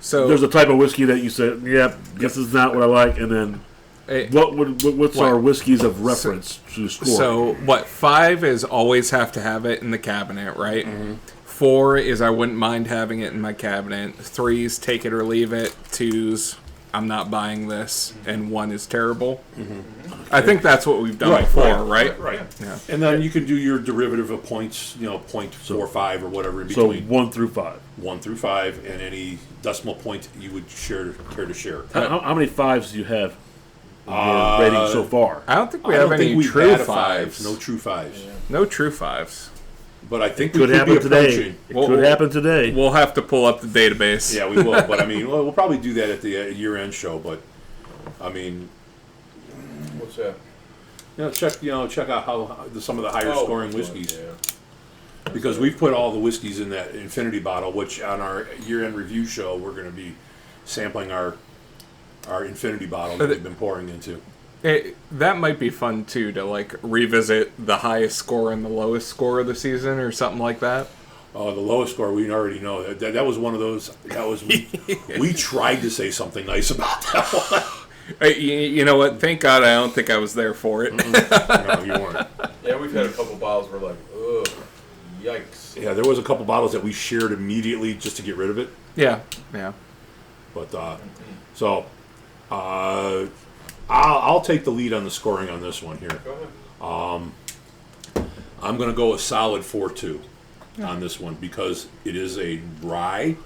So there's a type of whiskey that you said, yeah, this is not what I like, and then What's our whiskeys of reference to score? So, 5 is always have to have it in the cabinet, right? Mm-hmm. 4 is I wouldn't mind having it in my cabinet. 3's take it or leave it. 2's I'm not buying this. And 1 is terrible. Mm-hmm. I think that's what we've done before, right? Right. Yeah. And then you can do your derivative of points, 0.45 or whatever in between. So 1 through 5. 1 through 5, and any decimal point you would care to share. How many 5s do you have in your rating so far? I don't think we have any true 5s. No true 5s. Yeah. No true 5s. But I think could happen today. It could happen today. We'll have to pull up the database. Yeah, we will. But I mean, we'll probably do that at the year-end show. But I mean, what's that? Check out how some of the higher scoring whiskeys. Yeah. Because we've put all the whiskeys in that infinity bottle, which on our year-end review show we're going to be sampling our infinity bottle that we've been pouring into. That might be fun too, to revisit the highest score and the lowest score of the season or something like that. Oh, the lowest score we already know. That was one of those. That was we tried to say something nice about that one. You know what? Thank God I don't think I was there for it. No, you weren't. Yeah, we've had a couple bottles where ugh, yikes. Yeah, there was a couple bottles that we shared immediately just to get rid of it. Yeah. But I'll take the lead on the scoring on this one here. Go ahead. I'm going to go a solid 4-2 on this one because it is a rye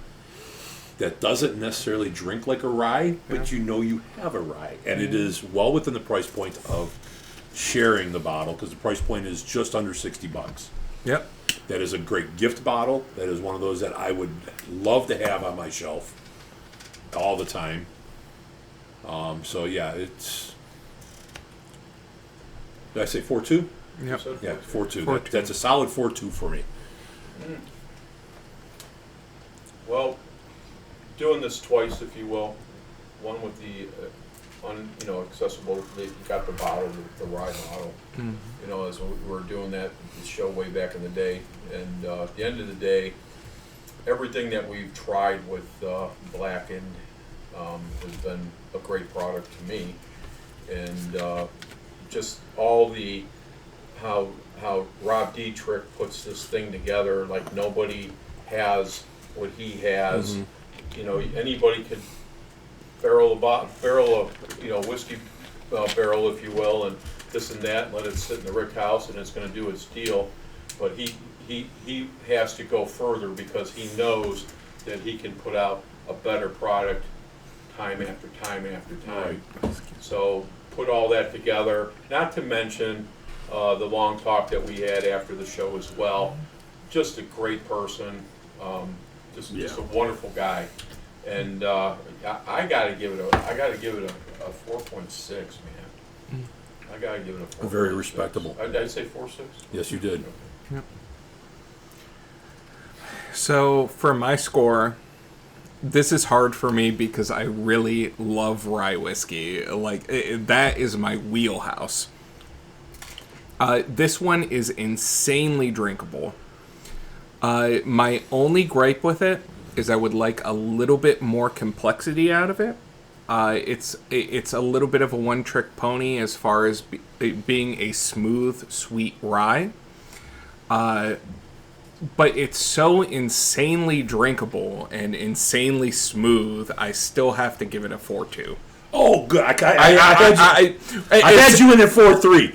that doesn't necessarily drink like a rye, but you have a rye. And it is well within the price point of sharing the bottle because the price point is just under $60. Yep. That is a great gift bottle. That is one of those that I would love to have on my shelf all the time. So yeah, it's. Did I say 4-2? Yep. Yeah, 4-2. That's a solid 4-2 for me. Mm. Well, doing this twice, if you will. One with the accessible. You got the bottle, the rye bottle. Mm. As we were doing that show way back in the day, and at the end of the day, everything that we've tried with Blackend has been a great product to me, and just all the how Rob Dietrich puts this thing together like nobody has what he has. Mm-hmm. Anybody could barrel a whiskey barrel, if you will, and this and that, and let it sit in the rick house, and it's going to do its deal. But he has to go further because he knows that he can put out a better product time after time after time. Right. So put all that together, not to mention the long talk that we had after the show as well. Just a great person, just a wonderful guy, and I gotta give it a 4.6, man. I gotta give it a 4.6. Very respectable. Did I say 4.6? Yes, you did. Okay. Yep. So for my score, this is hard for me because I really love rye whiskey. That is my wheelhouse. This one is insanely drinkable. My only gripe with it is I would like a little bit more complexity out of it. It's a little bit of a one-trick pony as far as being a smooth, sweet rye. But it's so insanely drinkable and insanely smooth, I still have to give it a 4-2. Oh, good. I had you in at 4-3.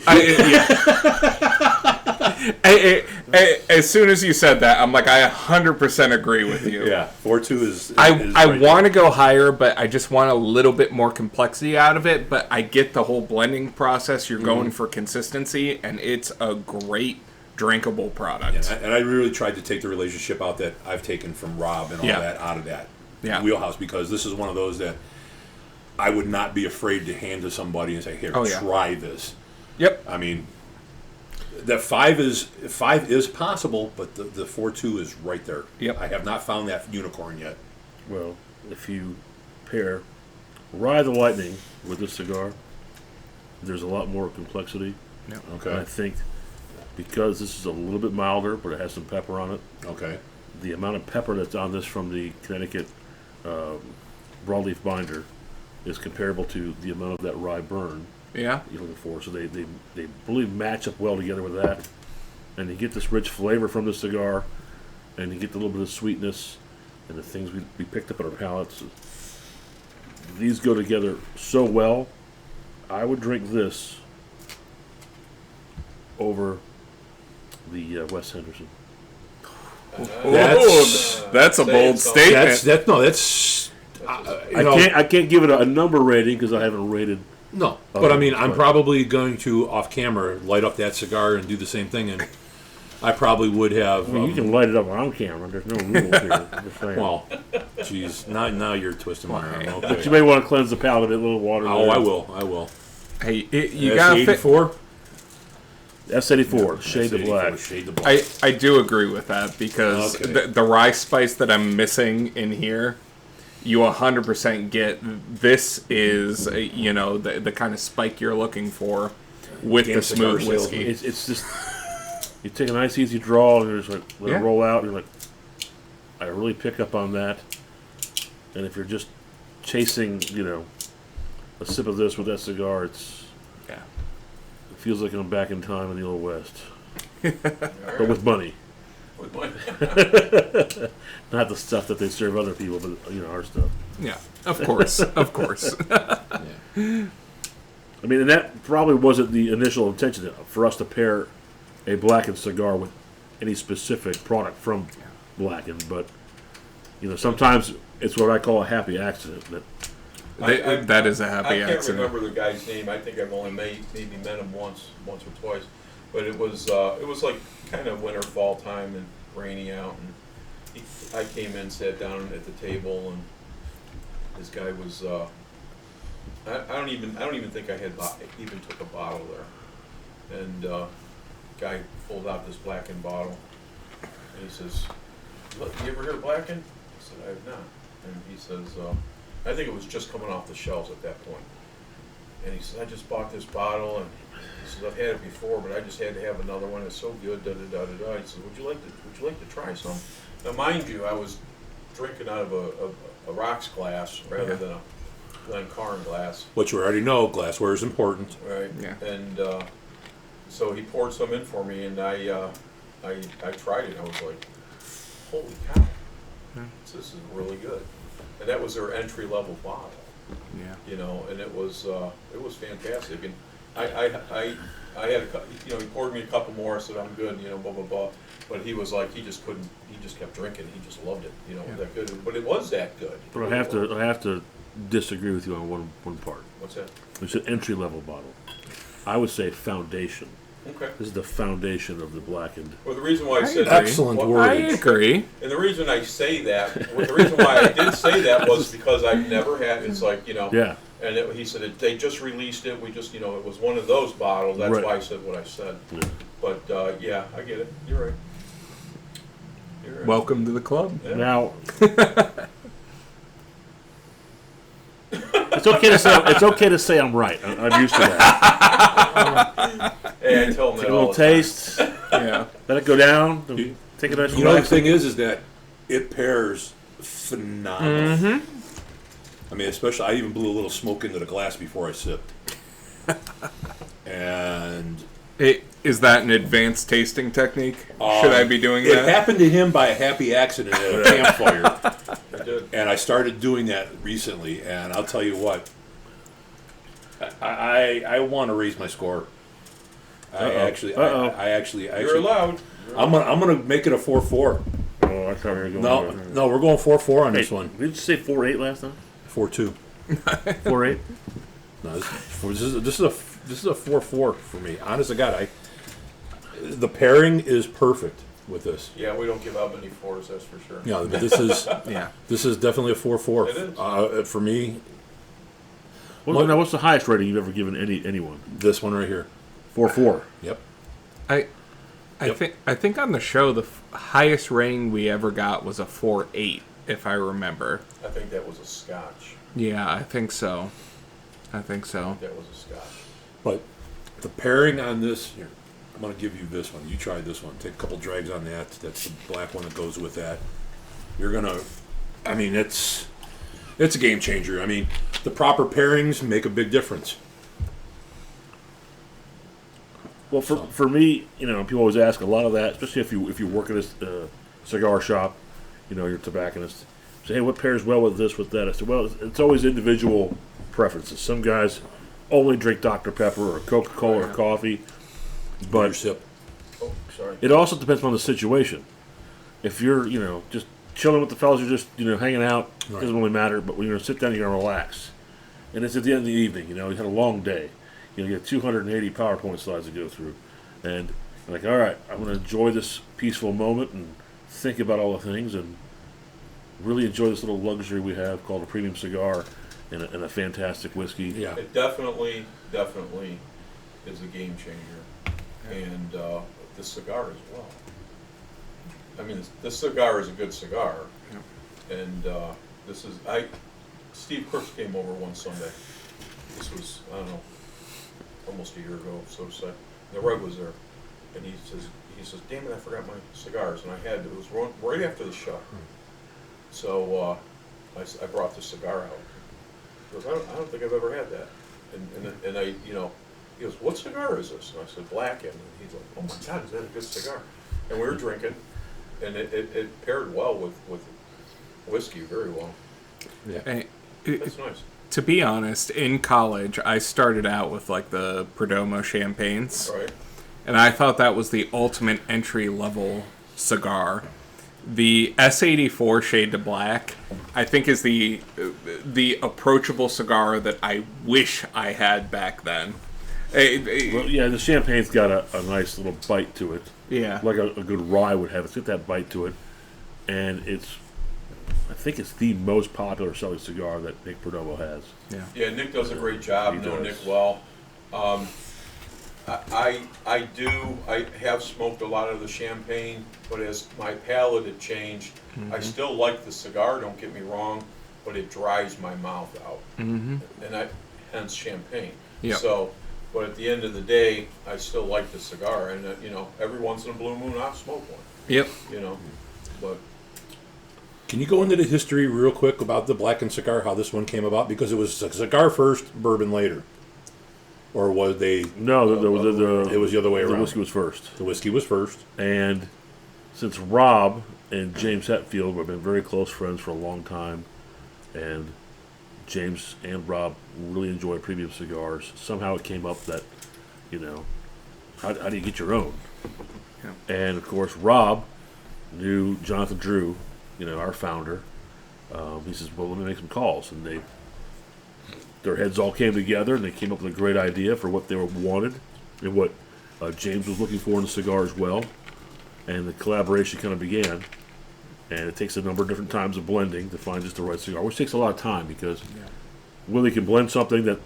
As soon as you said that, I'm like, I 100% agree with you. Yeah, 4-2 is I want to go higher, but I just want a little bit more complexity out of it. But I get the whole blending process. You're going for consistency, and it's a great drinkable product. And I really tried to take the relationship out that I've taken from Rob and all that out of that wheelhouse, because this is one of those that I would not be afraid to hand to somebody and say, here, try this. Yep. I mean, that 5 is possible, but the 4-2 is right there. Yep. I have not found that unicorn yet. Well, if you pair Rye the Lighting with this cigar, there's a lot more complexity. Yep. Okay. And I think because this is a little bit milder, but it has some pepper on it. Okay. The amount of pepper that's on this from the Connecticut broadleaf binder is comparable to the amount of that rye burn Yeah. you're looking for. So they really match up well together with that. And you get this rich flavor from the cigar, and you get the little bit of sweetness and the things we picked up on our palates. These go together so well. I would drink this over the Wes Henderson. That's a bold statement. That's I can't give it a number rating because I haven't rated. no. But I mean, I'm probably going to off camera light up that cigar and do the same thing, and I probably would have. I mean, you can light it up on camera. There's no rules here. I'm just saying. Well, geez, now you're twisting my arm. But Okay. you may want to cleanse the palate a bit, a little water. Oh, there. I will. Hey, you gotta fit. 84. S84, shade of black. Shade of black. I do agree with that because Okay. the rye spice that I'm missing in here, you 100% get. This is the kind of spike you're looking for with the Gangsta smooth cigar whiskey. It's just you take a nice easy draw and you're just like let it roll out. And you're like, I really pick up on that. And if you're just chasing, a sip of this with that cigar, it feels like I'm back in time in the old west, but with money. With money. Not the stuff that they serve other people, but our stuff. Yeah, of course, of course. I mean, and that probably wasn't the initial intention for us to pair a blackened cigar with any specific product from Blackened, but sometimes it's what I call a happy accident. That is a happy I can't accident. remember the guy's name. I think I've only maybe met him once or twice, but it was like kind of winter fall time and rainy out, and I came in, sat down at the table, and this guy was I don't even think I had even took a bottle there, and guy pulled out this Blacken bottle, and he says, "Look, you ever hear of Blacken?" I said, "I have not," and he says. I think it was just coming off the shelves at that point. And he said, I just bought this bottle, and he said, I've had it before, but I just had to have another one. It's so good, da-da-da-da-da. He said, would you like to try some? Now, mind you, I was drinking out of a rocks glass rather than a Glencairn glass. Which you already know, glassware is important. Right. Yeah. And so he poured some in for me, and I tried it, and I was like, holy cow, this is really good. And that was their entry-level bottle. Yeah. And it was fantastic. And I had he poured me a couple more. I said I'm good. Blah blah blah. But he was like he just kept drinking. He just loved it. That good. But it was that good. But I have to disagree with you on one part. What's that? It's an entry level bottle. I would say foundation. Okay. This is the foundation of the Blackened. Well, the reason why I said Excellent I word. agree. and the reason I say that, the reason why I did say that was because I've never had. It's like Yeah. And he said they just released it. We just it was one of those bottles. That's Right. why I said what I said. Yeah. But yeah, I get it. You're right. You're right. Welcome to the club. Yeah. Now, it's okay to say I'm right. I'm used to that. Hey, I tell them Take that a all little the time. taste, Yeah. let it go down. Take a nice. The thing is that it pairs phenomenal. Mm-hmm. I mean, especially I even blew a little smoke into the glass before I sipped. And Is that an advanced tasting technique? Should I be doing it that? happened to him by a happy accident at a campfire. I did. And I started doing that recently, and I'll tell you what, I want to raise my score. I actually, You're allowed. I'm gonna make it a 4-4. Oh, I thought we were going. No, we're going 4-4 on this one. Did you say 4.8 last time? 4-2. 4.8. No, this is a 4-4 for me. Honest to God, the pairing is perfect with this. Yeah, we don't give out many fours, that's for sure. Yeah, but this is Yeah. this is definitely a 4-4. It is. For me. Now, what's the highest rating you've ever given anyone? This one right here. 4.4. Yep. I Yep. think on the show the highest rating we ever got was a 4.8, if I remember. I think that was a scotch. Yeah, I think so. That was a scotch. But the pairing on this here, I'm gonna give you this one. You try this one. Take a couple drags on that. That's the black one that goes with that. You're gonna. I mean, it's a game changer. I mean, the proper pairings make a big difference. Well, for me, people always ask a lot of that, especially if you work at a cigar shop, you're a tobacconist. Say, hey, what pairs well with this, with that? I said, well, it's always individual preferences. Some guys only drink Dr. Pepper or Coca-Cola or coffee, but Sip. Oh, sorry. it also depends on the situation. If you're, just chilling with the fellas, you're just, hanging out, Right. doesn't really matter, but when you're going to sit down, you're going to relax. And it's at the end of the evening, you had a long day. You get 280 PowerPoint slides to go through. And you're like, all right, I'm going to enjoy this peaceful moment and think about all the things and really enjoy this little luxury we have called a premium cigar and a fantastic whiskey. Yeah. It definitely is a game changer, and the cigar as well. I mean, this cigar is a good cigar, and Steve Crooks came over one Sunday. This was, I don't know, almost a year ago, so to say. The rug was there, and he says, damn it, I forgot my cigars, and it was right after the show. So I brought the cigar out. He goes, I don't think I've ever had that. And I, he goes, what cigar is this? And I said, Blackend. And he's like, oh my God, is that a good cigar? And we were drinking, and it paired well with whiskey very well. Yeah. That's nice. To be honest, in college, I started out with like the Perdomo champagnes, Right. and I thought that was the ultimate entry-level cigar. The S84 Shade to Black, I think, is the approachable cigar that I wish I had back then. Well, yeah, the champagne's got a nice little bite to it. Yeah. Like a good rye would have. It's got that bite to it. And I think it's the most popular selling cigar that Nick Perdomo has. Yeah. Yeah, Nick does a great job. He Know does. Nick well. I have smoked a lot of the champagne, but as my palate had changed, I still like the cigar, don't get me wrong, but it dries my mouth out. And hence champagne. Yep. So, but at the end of the day, I still like the cigar, and every once in a blue moon I'll smoke one. Yep. But Can you go into the history real quick about the Blackened cigar, how this one came about? Because it was a cigar first, bourbon later. Or was they... No, it was the other way the around. whiskey was first. The whiskey was first. And since Rob and James Hetfield have been very close friends for a long time, and James and Rob really enjoy premium cigars, somehow it came up that, how do you get your own? Yeah. And, of course, Rob knew Jonathan Drew, our founder. He says, well, let me make some calls. And their heads all came together, and they came up with a great idea for what they wanted and what James was looking for in the cigar as well. And the collaboration kind of began. And it takes a number of different times of blending to find just the right cigar, which takes a lot of time because Willie can blend something that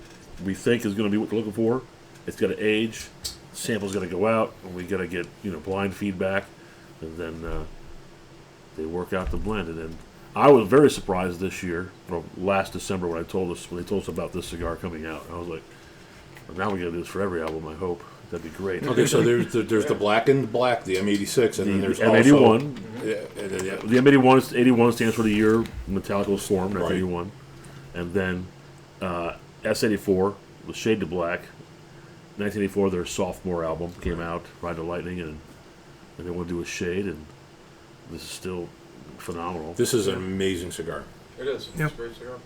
we think is going to be what we're looking for. It's got to age, the sample's got to go out, and we got to get blind feedback, and then they work out the blend. And then I was very surprised this year, or last December, when they told us about this cigar coming out. I was like, well, now we got to do this for every album. I hope that'd be great. Okay, so there's the Blackened Black, the M86, and then there's M81. also... Yeah, and then, yeah. The M81, 81 stands for the year Metallica was formed, Right. 81. And then S84, the Shade to Black. 1984, their sophomore album came out, Ride the Lighting, and they want to do a Shade, and this is still phenomenal. This is an amazing cigar. it is. Yep. It's a great cigar.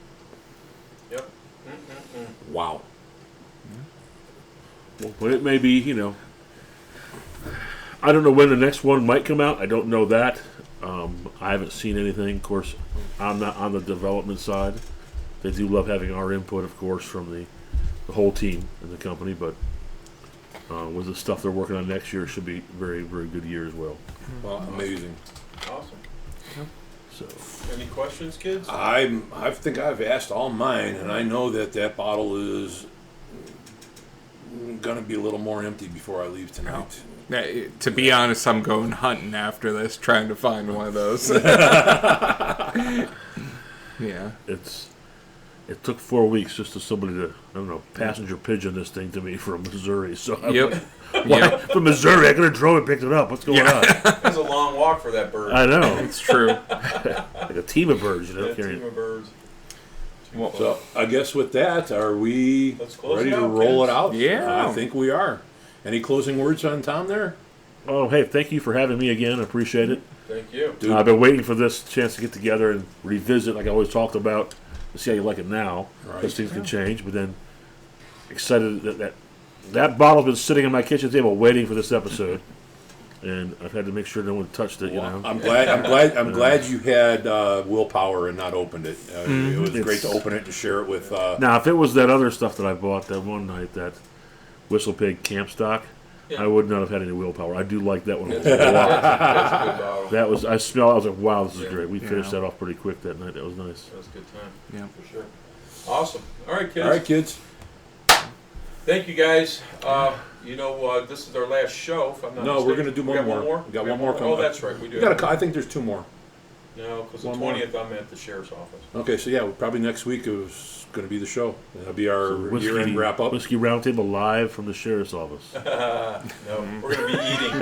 Yep. Wow. But it may be, I don't know when the next one might come out. I don't know that. I haven't seen anything. Of course, I'm not on the development side. They do love having our input, of course, from the whole team in the company. But with the stuff they're working on next year, it should be very, very good year as well. Well, amazing. Awesome. So Any questions, kids? I think I've asked all mine, and I know that bottle is going to be a little more empty before I leave tonight. To be honest, I'm going hunting after this, trying to find one of those. Yeah. It took 4 weeks just to somebody to, passenger pigeon this thing to me from Missouri. So Yep. Why, from Missouri, I could have drove and picked it up. What's going on? It's a long walk for that bird. I know. It's true. Like a team of birds, Yeah, carrying. team of birds. Well, So I guess with that, are we Let's close ready it to out, roll kids. it out? Yeah. I think we are. Any closing words on Tom there? Oh, hey, thank you for having me again. I appreciate it. Thank you. Dude. I've been waiting for this chance to get together and revisit, like I always talked about, to see how you like it now. Right. Because things can change. But then excited that bottle's been sitting on my kitchen table waiting for this episode, and I've had to make sure no one touched it. You know. I'm glad you had willpower and not opened it. It was great to open it and share it with. Now, if it was that other stuff that I bought that one night, that Whistle Pig camp stock, Yeah. I would not have had any willpower. I do like that one a lot. That's a good bottle. That was, I smelled, I was like, wow, this is Yeah. great. We finished Yeah. that off pretty quick that night. That was nice. That was a good time. Yeah. For sure. Awesome. All right, kids. All right, kids. Thank you, guys. This is our last show. If I'm not No, mistaken. we're gonna do We one got more. We got one more coming Oh, up. that's right. We do. We got I think there's 2 more. No, because the One more. 20th I'm at the sheriff's office. Okay, so yeah, probably next week it was going to be the show. That'll be our year-end wrap up. Whiskey Roundtable live from the sheriff's office. No, we're going to be eating.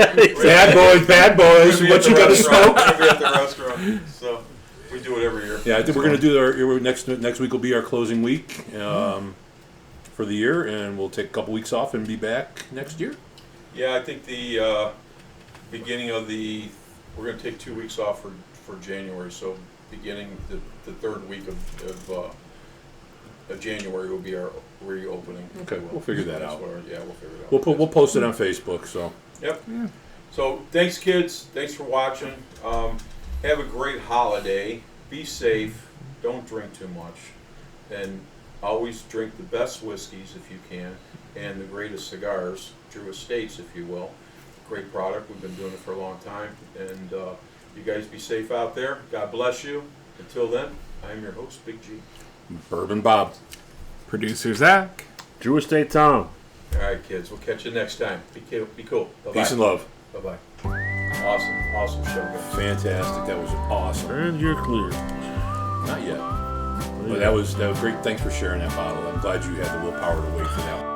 Bad boys. What you got to smoke? We're going to be at the restaurant. So we do it every year. Yeah, I think we're going to do our next week will be our closing week for the year, and we'll take a couple weeks off and be back next year. Yeah, I think the beginning of we're going to take 2 weeks off for January. So beginning the third week of January will be our reopening. Okay, we'll figure that That's out. what we'll figure it out. We'll post it on Facebook. So Yep. So thanks, kids. Thanks for watching. Have a great holiday. Be safe. Don't drink too much. And always drink the best whiskeys if you can, and the greatest cigars, Drew Estates, if you will. Great product. We've been doing it for a long time. And you guys be safe out there. God bless you. Until then, I'm your host, Big G. Bourbon Bob. Producer Zach. Drew Estate Tom. All right, kids. We'll catch you next time. Be cool. Bye-bye. Peace and love. Bye-bye. Awesome show, guys. Fantastic. That was awesome. And you're clear. Not yet. But that was great. Thanks for sharing that bottle. I'm glad you had the willpower to wait for that.